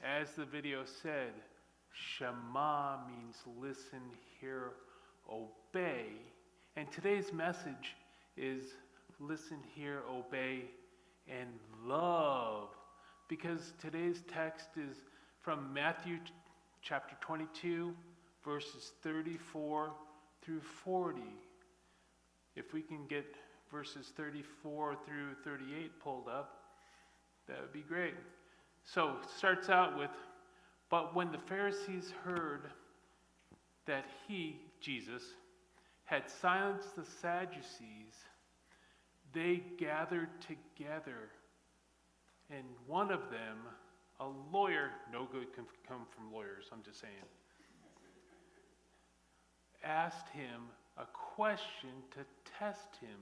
as the video said, Shema means listen, hear, obey. And today's message is listen, hear, obey, and love. Because today's text is from Matthew chapter 22, verses 34 through 40. If we can get verses 34 through 38 pulled up, that would be great. So it starts out with, but when the Pharisees heard that he, Jesus, had silenced the Sadducees, they gathered together. And one of them, a lawyer, no good can come from lawyers, I'm just saying, asked him a question to test him.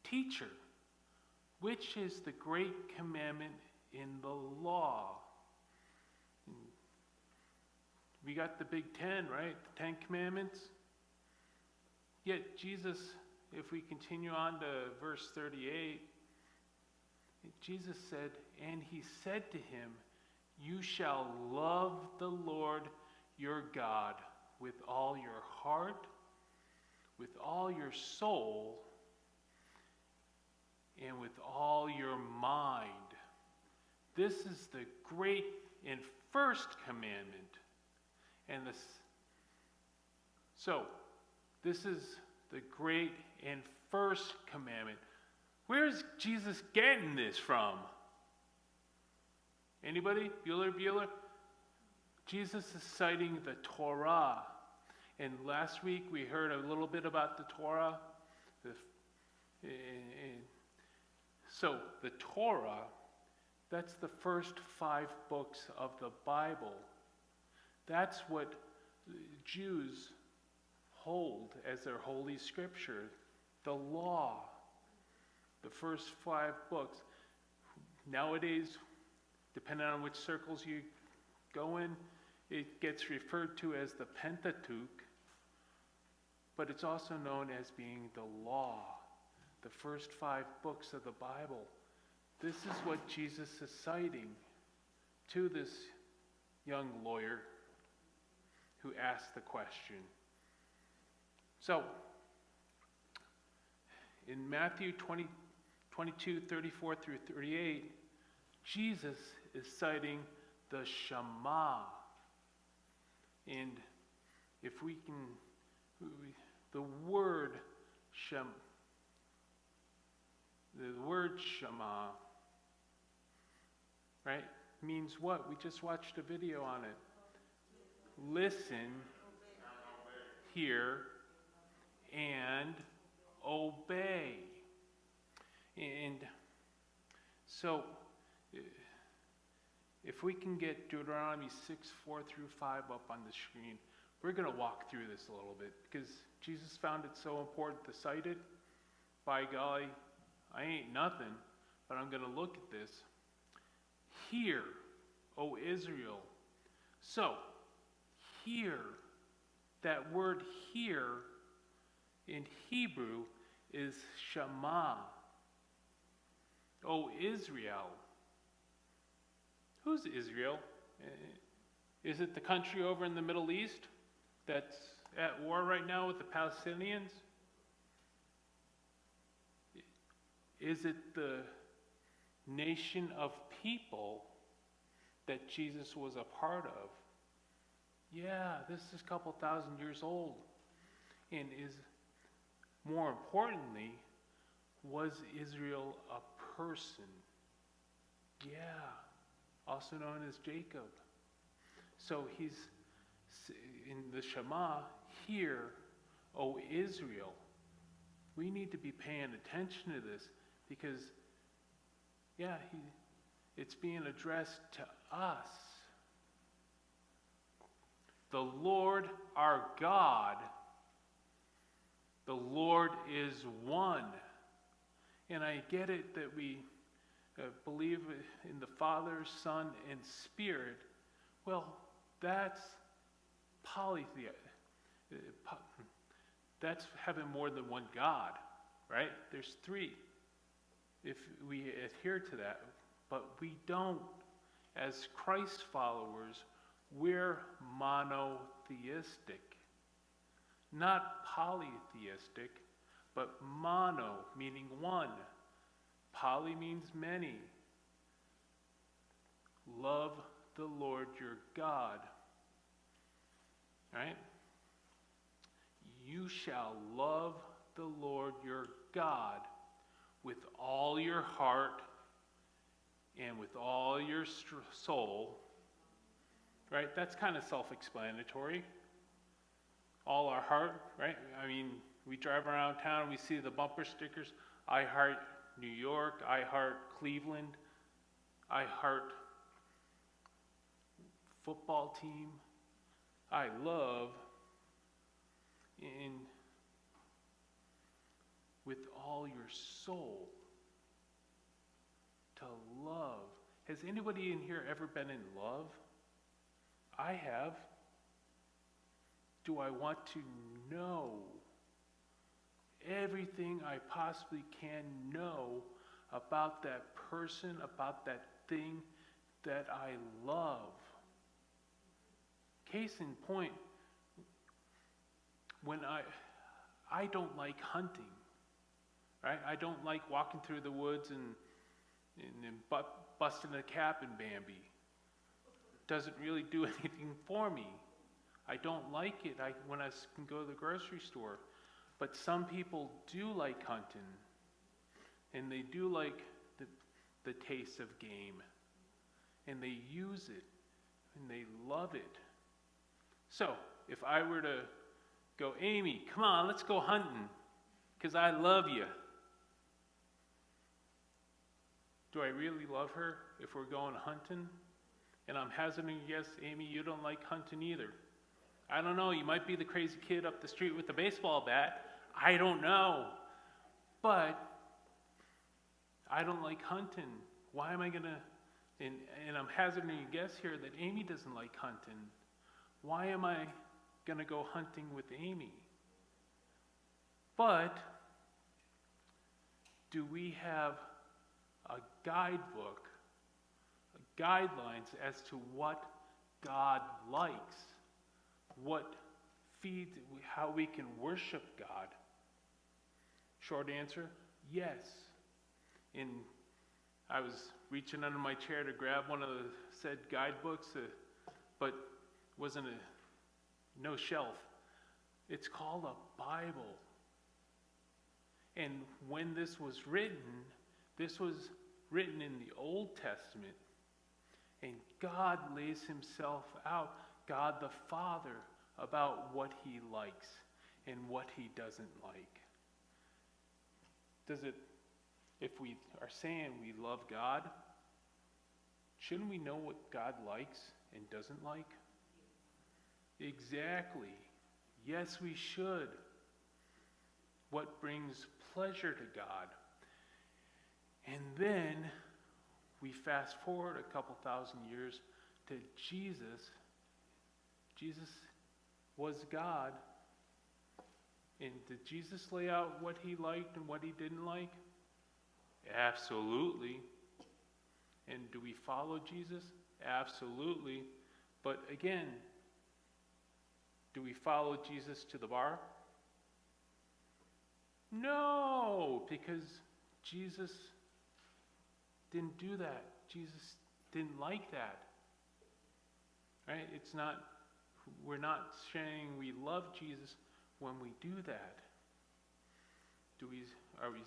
Teacher, which is the great commandment in the law? We got the big 10, right? The 10 commandments. Yet Jesus, if we continue on to verse 38, Jesus said, and he said to him, you shall love the Lord your God with all your heart, with all your soul, and with all your mind. This is the great and first commandment. And this is the great and first commandment. Where's Jesus getting this from? Anybody? Bueller? Jesus is citing the Torah. And last week we heard a little bit about the Torah. So the Torah, that's the first 5 books of the Bible. That's what Jews hold as their holy scripture, the law, the first 5 books. Nowadays, depending on which circles you go in, it gets referred to as the Pentateuch, but it's also known as being the law, the first 5 books of the Bible. This is what Jesus is citing to this young lawyer who asked the question. So, in Matthew 22, 34 through 38, Jesus is citing the Shema. And if we can, the word Shema, right, means what? We just watched a video on it. Listen, hear, and obey. And so, if we can get Deuteronomy 6, 4 through 5 up on the screen, we're going to walk through this a little bit because Jesus found it so important to cite it. By golly, I ain't nothing, but I'm going to look at this. Hear, O Israel. So, hear, that word hear in Hebrew is Shema. O Israel. Who's Israel? Is it the country over in the Middle East that's at war right now with the Palestinians? Is it the nation of people that Jesus was a part of? Yeah, this is a couple thousand years old. And is, more importantly, was Israel a person? Yeah, also known as Jacob. So he's in the Shema, hear, O Israel. We need to be paying attention to this because, yeah, it's being addressed to us. The Lord our God, the Lord is one. And I get it that we believe in the Father, Son, and Spirit. Well, that's polytheism. That's having more than one God, right? There's 3 if we adhere to that, but we don't. as Christ followers, we're monotheistic. Not polytheistic, but mono, meaning one. Poly means many. Love the Lord your God. Right? You shall love the Lord your God with all your heart and with all your soul. Right? That's kind of self-explanatory. All our heart, right? I mean, we drive around town and we see the bumper stickers. I heart New York. I heart Cleveland. I heart football team. I love in with all your soul. To love. Has anybody in here ever been in love? I have. Do I want to know everything I possibly can know about that person, about that thing that I love? Case in point, when I don't like hunting, right? I don't like walking through the woods and busting a cap in Bambi. Doesn't really do anything for me. I don't like it when I can go to the grocery store. But some people do like hunting, and they do like the taste of game, and they use it, and they love it. So, if I were to go, Amy, come on, let's go hunting, because I love you. Do I really love her if we're going hunting? And I'm hazarding a guess, Amy, you don't like hunting either. I don't know, you might be the crazy kid up the street with the baseball bat. I don't know. But I don't like hunting. Why am I going to, and I'm hazarding a guess here that Amy doesn't like hunting. Why am I going to go hunting with Amy? But do we have a guidebook, guidelines as to what God likes? What feeds, how we can worship God? Short answer, yes. And I was reaching under my chair to grab one of the said guidebooks, but wasn't no shelf. It's called a Bible. And when this was written in the Old Testament. And God lays himself out, God the Father, about what he likes and what he doesn't like. If we are saying we love God, shouldn't we know what God likes and doesn't like? Exactly. Yes, we should. What brings pleasure to God? And then we fast forward a couple thousand years to Jesus. Jesus was God. And did Jesus lay out what he liked and what he didn't like? Absolutely. And do we follow Jesus? Absolutely. But again, do we follow Jesus to the bar? No, because Jesus didn't do that. Jesus didn't like that. Right? We're not saying we love Jesus when we do that. Are we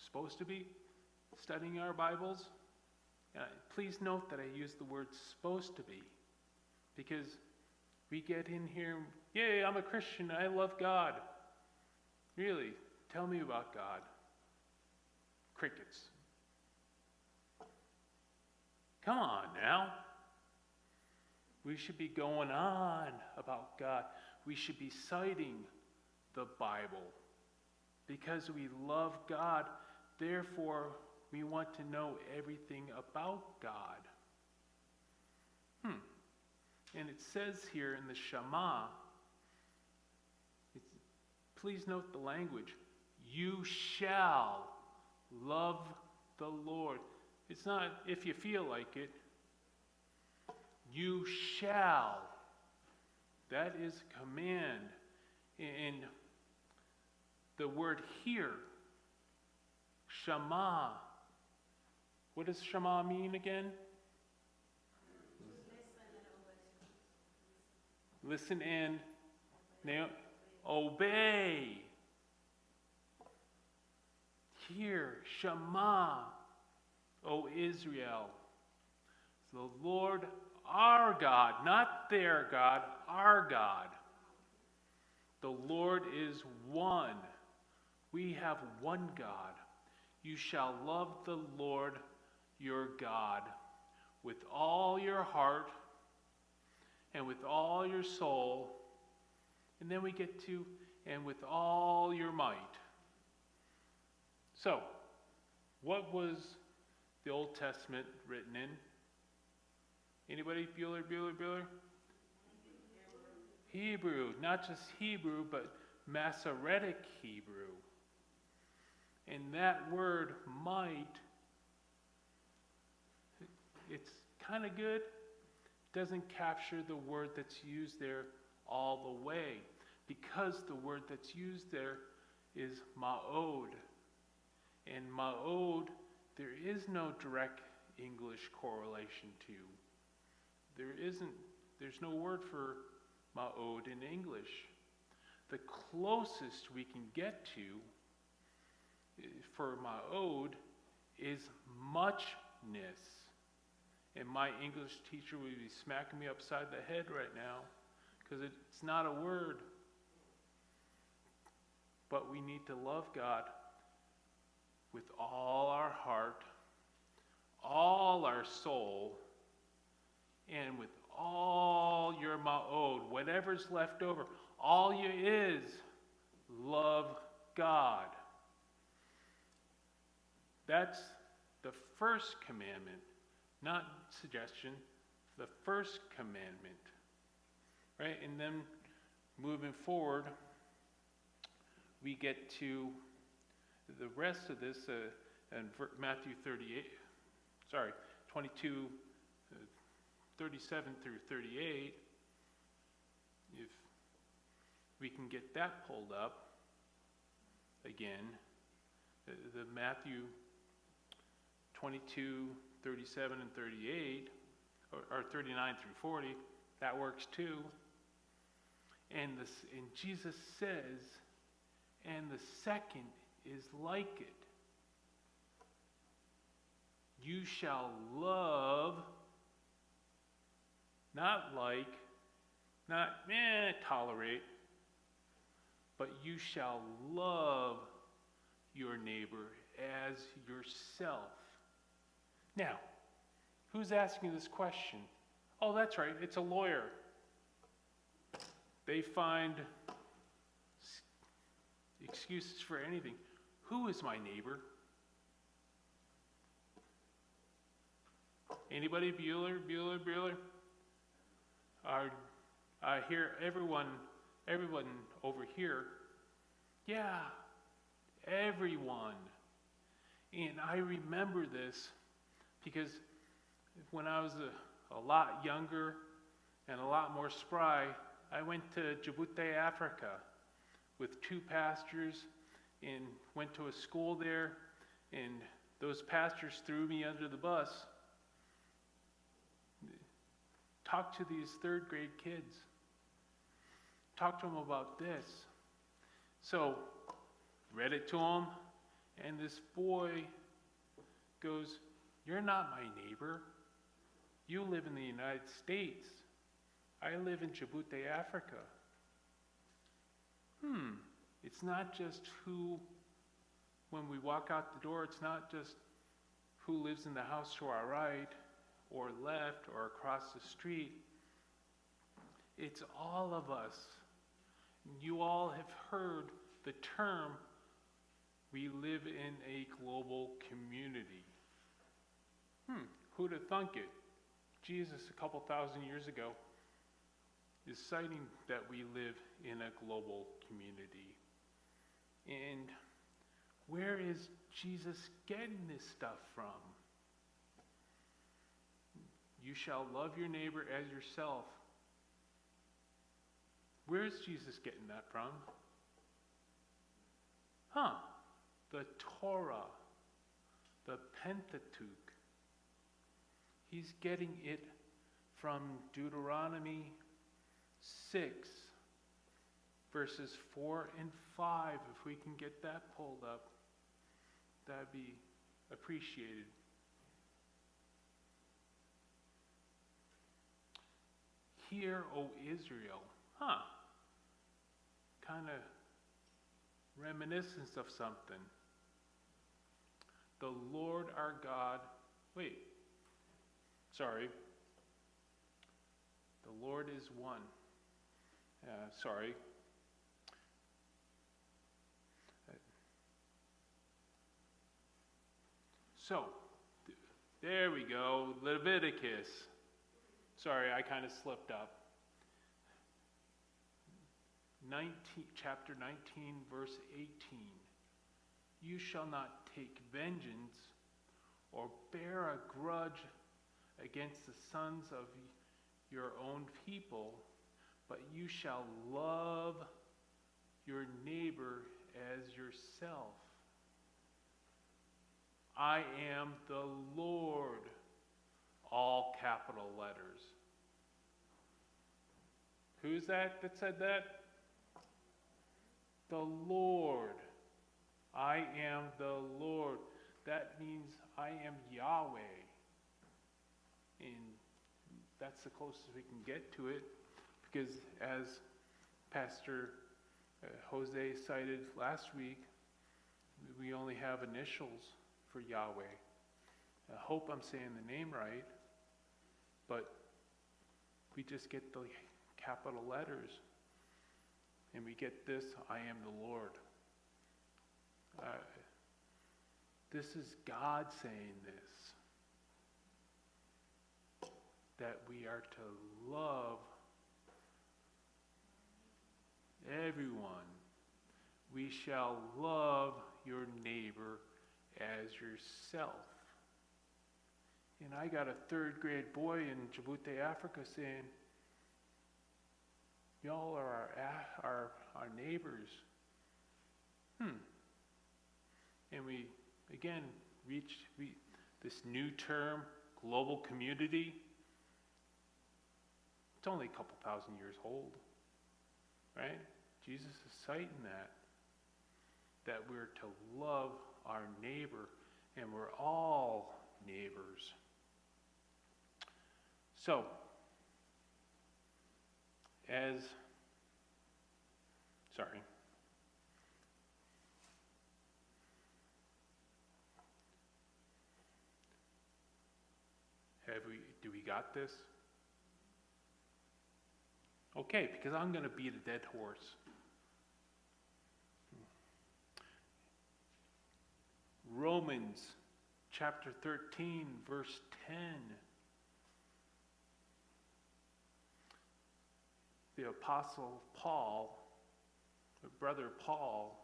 supposed to be studying our Bibles? Please note that I use the word supposed to be, because we get in here, yay, I'm a Christian, I love God. Really, tell me about God. Crickets. Come on now. We should be going on about God. We should be citing the Bible because we love God. Therefore, we want to know everything about God. And it says here in the Shema, please note the language, you shall love the Lord. It's not if you feel like it. You shall. That is a command. And the word here, Shema. What does Shema mean again? Listen and obey. Hear, Shema, O Israel. The Lord our God, not their God, our God. The Lord is one. We have one God. You shall love the Lord your God with all your heart and with all your soul. And then we get to, and with all your might. So, what was the Old Testament written in? Anybody? Bueller? Hebrew. Not just Hebrew, but Masoretic Hebrew. And that word might, it's kind of good. It doesn't capture the word that's used there all the way, because the word that's used there is ma'od. And ma'od, there is no direct English correlation to. There's no word for ma'od in English. The closest we can get to for ma'od is muchness. And my English teacher would be smacking me upside the head right now, because it's not a word. But we need to love God with all our heart, all our soul, and with all your ma'od, whatever's left over. All you is love God. That's the first commandment, not suggestion, the first commandment. Right? And then moving forward, we get to the rest of this in Matthew 22, 37 through 38. If we can get that pulled up again, the Matthew 22, 37 and 38, or 39 through 40, that works too. And Jesus says, and the second is like it. You shall love, not like, not tolerate, but you shall love your neighbor as yourself. Now, who's asking this question? Oh, that's right, it's a lawyer. They find excuses for anything. Who is my neighbor? Anybody? Bueller? I hear everyone over here. Yeah, everyone. And I remember this because when I was a lot younger and a lot more spry, I went to Djibouti, Africa, with two pastors, and went to a school there, and those pastors threw me under the bus. Talked to these third grade kids. Talked to them about this. So, read it to them, and this boy goes, "You're not my neighbor. You live in the United States. I live in Djibouti, Africa." It's not just who, when we walk out the door, it's not just who lives in the house to our right or left or across the street. It's all of us. You all have heard the term, we live in a global community. Who'd have thunk it? Jesus, a couple thousand years ago, is citing that we live in a global community. And where is Jesus getting this stuff from? You shall love your neighbor as yourself. Where's Jesus getting that from? The Torah, the Pentateuch. He's getting it from Deuteronomy 6, verses 4 and 5. If we can get that pulled up, that'd be appreciated. Hear, O Israel. Kind of reminiscence of something. The Lord our God, the Lord is one. So, there we go, Leviticus. Sorry, I kind of slipped up. Chapter 19, verse 18. You shall not take vengeance or bear a grudge against the sons of your own people, but you shall love your neighbor as yourself. I am the Lord, all capital letters. Who's that said that? The Lord. I am the Lord. That means I am Yahweh. And that's the closest we can get to it, because as Pastor Jose cited last week, we only have initials for Yahweh. I hope I'm saying the name right, but we just get the capital letters, and we get this, I am the Lord. This is God saying this, that we are to love everyone. We shall love your neighbor as yourself. And I got a 3rd grade boy in Djibouti, Africa saying, y'all are our neighbors. And we, again, reached this new term, global community. It's only a couple thousand years old, right? Jesus is citing that we're to love our neighbor, and we're all neighbors. So, do we got this? Okay, because I'm going to beat a dead horse. Romans chapter 13, verse 10. The Apostle Paul, the brother Paul,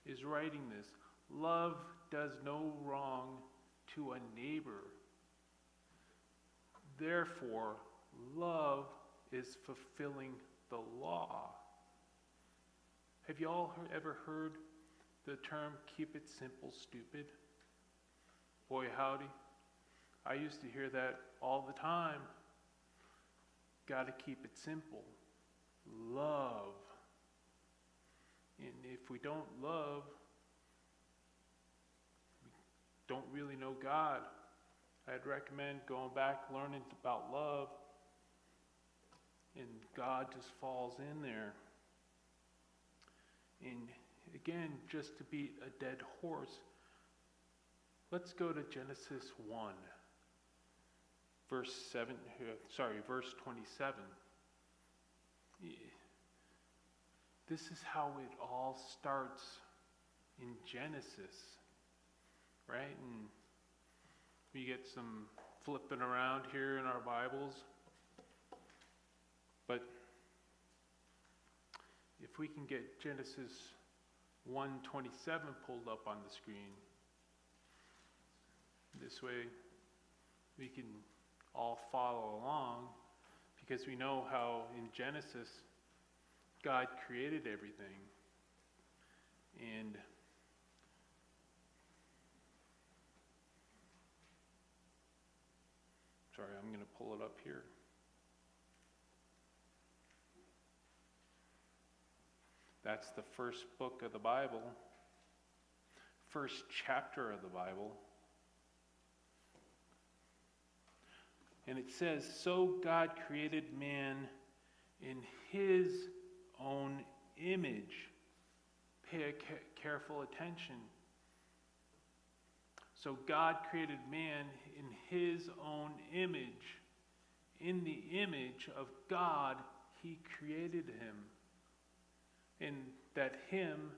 is writing this. Love does no wrong to a neighbor. Therefore, love is fulfilling the law. Have you all ever heard the term, keep it simple, stupid? Boy, howdy. I used to hear that all the time. Got to keep it simple. Love. And if we don't love, we don't really know God. I'd recommend going back, learning about love, and God just falls in there. And again, just to beat a dead horse, let's go to Genesis 1, verse 27. This is how it all starts in Genesis, right? And we get some flipping around here in our Bibles. But if we can get Genesis 1:27 pulled up on the screen, this way we can all follow along, because we know how in Genesis God created everything. And sorry, I'm going to pull it up here. That's the first book of the Bible, first chapter of the Bible. And it says, so God created man in his own image. Pay careful attention. So God created man in his own image. In the image of God, he created him. And that him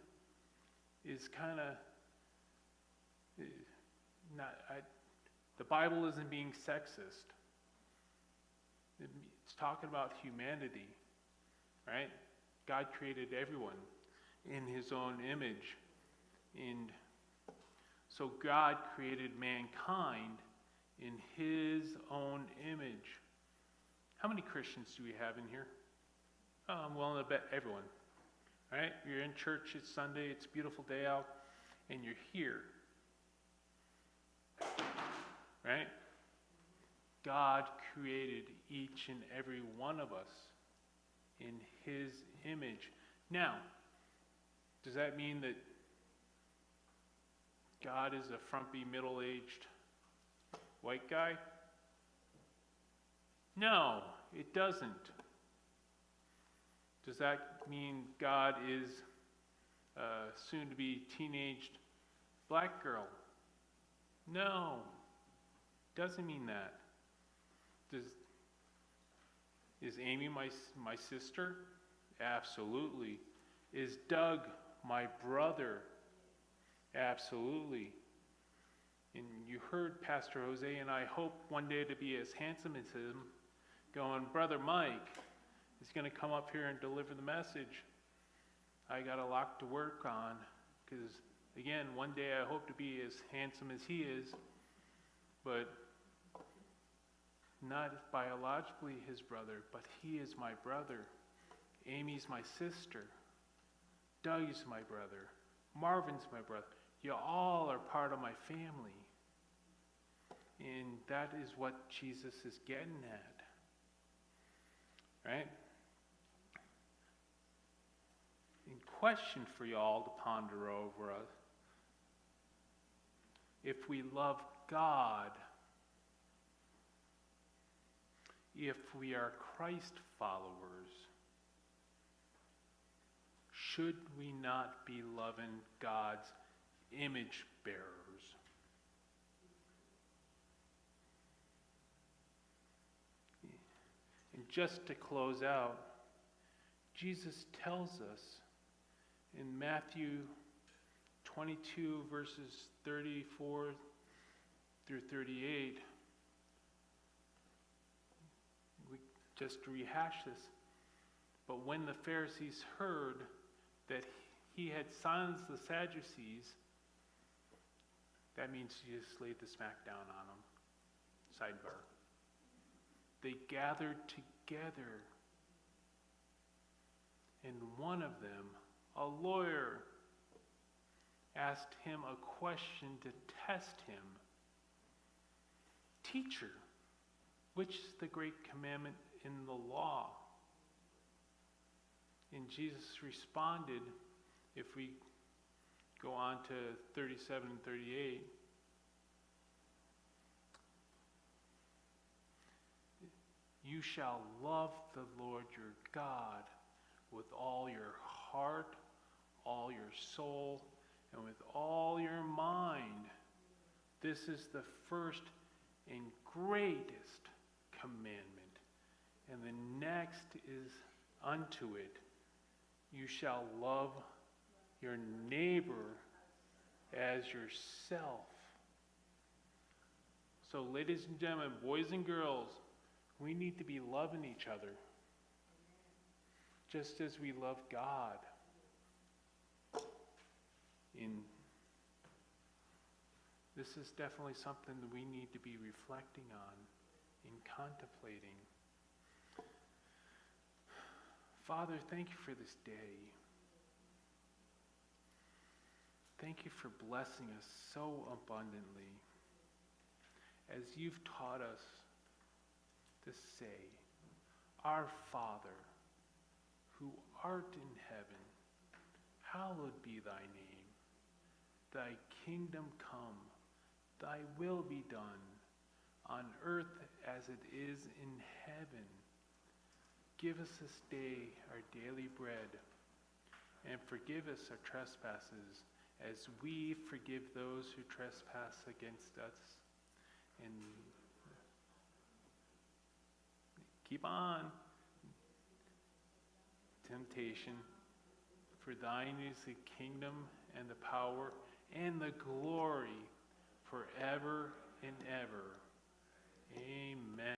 is kind of the Bible isn't being sexist. It's talking about humanity, right? God created everyone in his own image. And so God created mankind in his own image. How many Christians do we have in here? Oh, I'm willing to bet everyone. Right? You're in church, it's Sunday, it's a beautiful day out, and you're here. Right? God created each and every one of us in his image. Now, does that mean that God is a frumpy, middle-aged white guy? No, it doesn't. Does that mean God is a soon-to-be teenaged black girl? No, doesn't mean that. Is Amy my sister? Absolutely. Is Doug my brother? Absolutely. And you heard Pastor Jose, and I hope one day to be as handsome as him, going, Brother Mike is going to come up here and deliver the message. I got a lot to work on, because again, one day I hope to be as handsome as he is, but not biologically his brother, but he is my brother. Amy's my sister. Doug's my brother. Marvin's my brother. You all are part of my family. And that is what Jesus is getting at. Right? In question for you all to ponder over us. If we love God, if we are Christ followers, should we not be loving God's image bearers? And just to close out, Jesus tells us in Matthew 22 verses 34 through 38, we just rehash this, but when the Pharisees heard that he had silenced the Sadducees, that means Jesus laid the smack down on them. Sidebar. They gathered together, and one of them, a lawyer, asked him a question to test him. Teacher, which is the great commandment in the law? And Jesus responded, if we go on to 37 and 38, you shall love the Lord your God with all your heart, all your soul, and with all your mind. This is the first and greatest commandment. And the next is unto it, you shall love your neighbor as yourself. So ladies and gentlemen, boys and girls, we need to be loving each other just as we love God. This is definitely something that we need to be reflecting on in contemplating. Father, thank you for this day. Thank you for blessing us so abundantly as you've taught us to say, Our Father, who art in heaven, hallowed be thy name. Thy kingdom come, thy will be done, on earth as it is in heaven. Give us this day our daily bread, and forgive us our trespasses, as we forgive those who trespass against us. And keep on. Temptation. For thine is the kingdom and the power and the glory forever and ever. Amen.